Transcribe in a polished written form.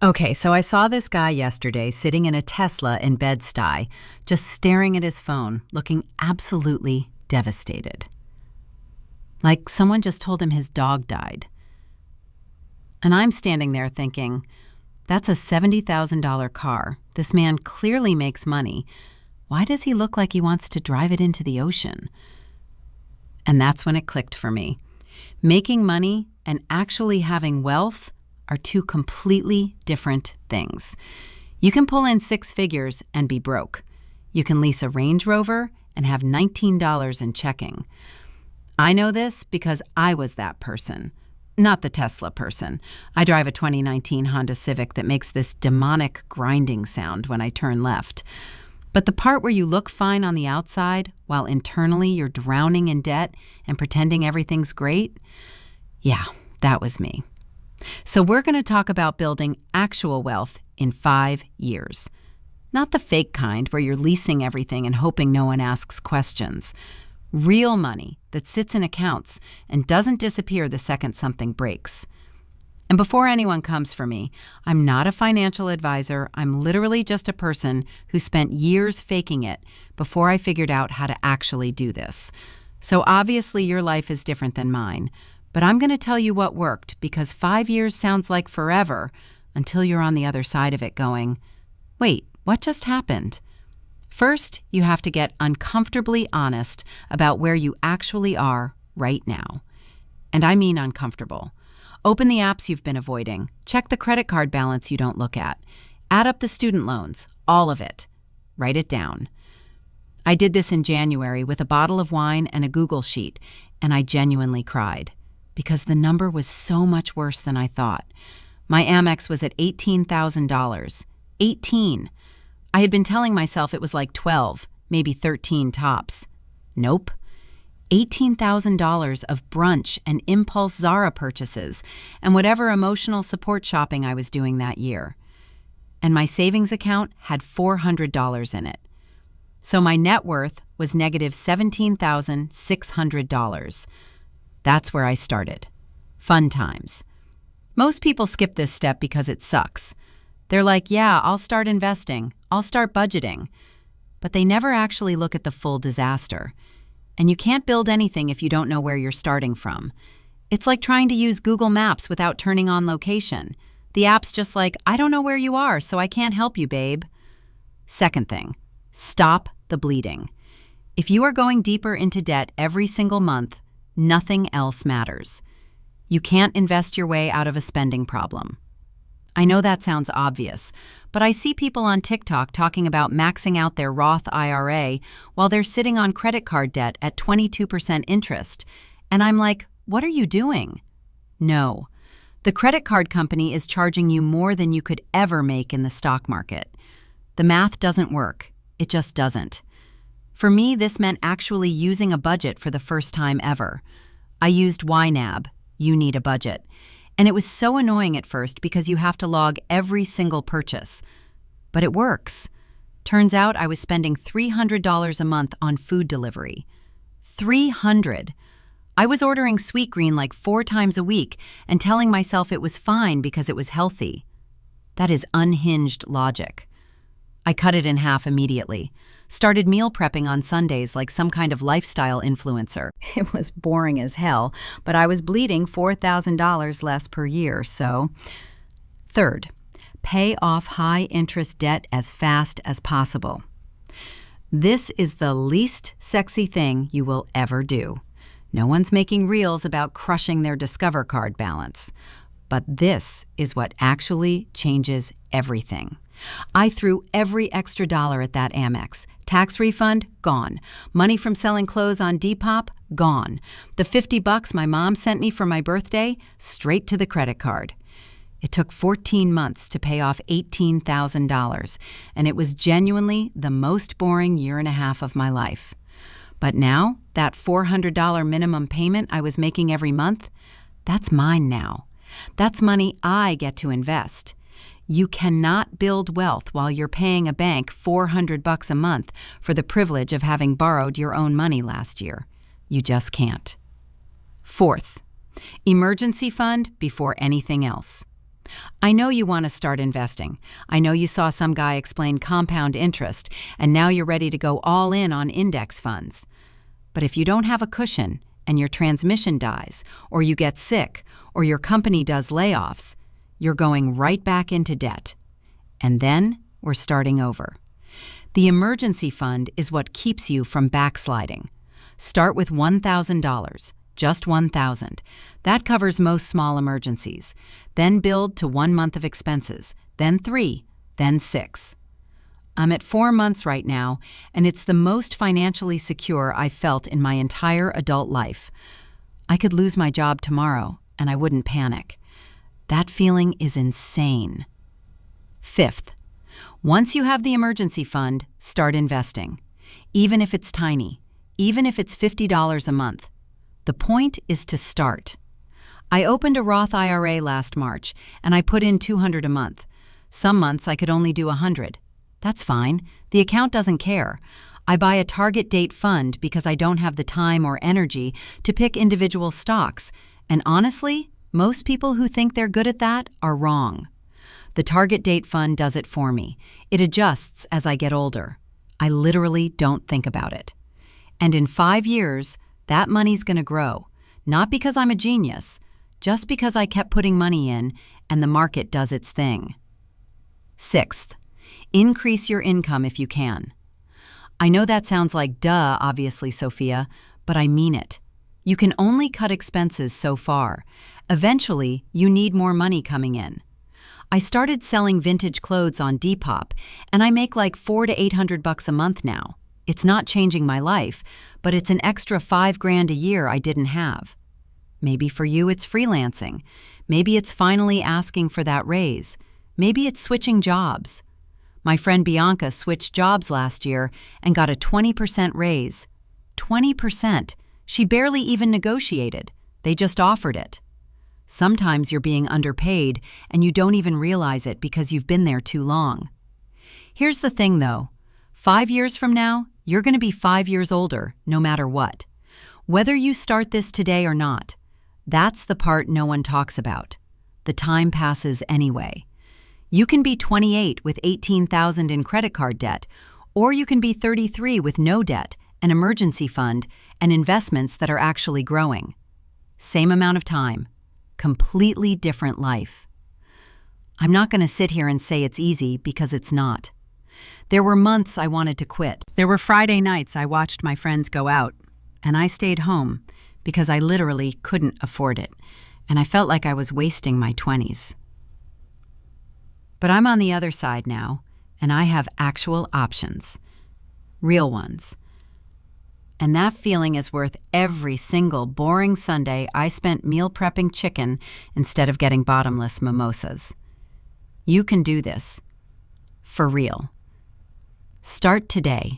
Okay, so I saw this guy yesterday sitting in a Tesla in Bed-Stuy, just staring at his phone, looking absolutely devastated. Like someone just told him his dog died. And I'm standing there thinking, that's a $70,000 car. This man clearly makes money. Why does he look like he wants to drive it into the ocean? And that's when it clicked for me. Making money and actually having wealth are two completely different things. You can pull in six figures and be broke. You can lease a Range Rover and have $19 in checking. I know this because I was that person, not the Tesla person. I drive a 2019 Honda Civic that makes this demonic grinding sound when I turn left. But the part where you look fine on the outside while internally you're drowning in debt and pretending everything's great, yeah, that was me. So we're going to talk about building actual wealth in 5 years. Not the fake kind where you're leasing everything and hoping no one asks questions. Real money that sits in accounts and doesn't disappear the second something breaks. And before anyone comes for me, I'm not a financial advisor. I'm literally just a person who spent years faking it before I figured out how to actually do this. So obviously your life is different than mine. But I'm going to tell you what worked because 5 years sounds like forever until you're on the other side of it going, wait, what just happened? First, you have to get uncomfortably honest about where you actually are right now. And I mean uncomfortable. Open the apps you've been avoiding. Check the credit card balance you don't look at. Add up the student loans, all of it. Write it down. I did this in January with a bottle of wine and a Google sheet, and I genuinely cried. Because the number was so much worse than I thought. My Amex was at $18,000. 18. I had been telling myself it was like 12, maybe 13 tops. Nope. $18,000 of brunch and impulse Zara purchases and whatever emotional support shopping I was doing that year. And my savings account had $400 in it. So my net worth was negative $17,600. That's where I started. Fun times. Most people skip this step because it sucks. They're like, yeah, I'll start investing. I'll start budgeting. But they never actually look at the full disaster. And you can't build anything if you don't know where you're starting from. It's like trying to use Google Maps without turning on location. The app's just like, I don't know where you are, so I can't help you, babe. Second thing, stop the bleeding. If you are going deeper into debt every single month, nothing else matters. You can't invest your way out of a spending problem. I know that sounds obvious, but I see people on TikTok talking about maxing out their Roth IRA while they're sitting on credit card debt at 22% interest. And I'm like, what are you doing? No. The credit card company is charging you more than you could ever make in the stock market. The math doesn't work. It just doesn't. For me, this meant actually using a budget for the first time ever. I used YNAB, You Need a Budget, and it was so annoying at first because you have to log every single purchase. But it works. Turns out I was spending $300 a month on food delivery. $300. I was ordering Sweetgreen like 4 times a week and telling myself it was fine because it was healthy. That is unhinged logic. I cut it in half immediately. Started meal prepping on Sundays like some kind of lifestyle influencer. It was boring as hell, but I was bleeding $4,000 less per year, so. Third, pay off high-interest debt as fast as possible. This is the least sexy thing you will ever do. No one's making reels about crushing their Discover card balance. But this is what actually changes everything. I threw every extra dollar at that Amex. Tax refund, gone. Money from selling clothes on Depop, gone. The $50 my mom sent me for my birthday, straight to the credit card. It took 14 months to pay off $18,000, and it was genuinely the most boring year and a half of my life. But now, that $400 minimum payment I was making every month, that's mine now. That's money I get to invest. You cannot build wealth while you're paying a bank $400 a month for the privilege of having borrowed your own money last year. You just can't. Fourth, emergency fund before anything else. I know you want to start investing. I know you saw some guy explain compound interest, and now you're ready to go all in on index funds. But if you don't have a cushion, and your transmission dies, or you get sick, or your company does layoffs, you're going right back into debt. And then we're starting over. The emergency fund is what keeps you from backsliding. Start with $1,000. Just $1,000. That covers most small emergencies. Then build to 1 month of expenses, then 3, then 6. I'm at 4 months right now, and it's the most financially secure I've felt in my entire adult life. I could lose my job tomorrow, and I wouldn't panic. That feeling is insane. Fifth, once you have the emergency fund, start investing. Even if it's tiny, even if it's $50 a month. The point is to start. I opened a Roth IRA last March, and I put in $200 a month. Some months I could only do $100. That's fine. The account doesn't care. I buy a target date fund because I don't have the time or energy to pick individual stocks, and honestly, most people who think they're good at that are wrong. The target date fund does it for me. It adjusts as I get older. I literally don't think about it. And in 5 years, that money's going to grow, not because I'm a genius, just because I kept putting money in and the market does its thing. Sixth, increase your income if you can. I know that sounds like duh, obviously, Sophia, but I mean it. You can only cut expenses so far. Eventually, you need more money coming in. I started selling vintage clothes on Depop, and I make like $400 to $800 a month now. It's not changing my life, but it's an extra $5,000 a year I didn't have. Maybe for you it's freelancing. Maybe it's finally asking for that raise. Maybe it's switching jobs. My friend Bianca switched jobs last year and got a 20% raise. 20%. She barely even negotiated. They just offered it. Sometimes you're being underpaid and you don't even realize it because you've been there too long. Here's the thing though. 5 years from now, you're going to be 5 years older, no matter what. Whether you start this today or not, that's the part no one talks about. The time passes anyway. You can be 28 with $18,000 in credit card debt, or you can be 33 with no debt, an emergency fund, and investments that are actually growing. Same amount of time, completely different life. I'm not going to sit here and say it's easy because it's not. There were months I wanted to quit. There were Friday nights I watched my friends go out, and I stayed home because I literally couldn't afford it, and I felt like I was wasting my 20s. But I'm on the other side now, and I have actual options. Real ones. And that feeling is worth every single boring Sunday I spent meal prepping chicken instead of getting bottomless mimosas. You can do this. For real. Start today.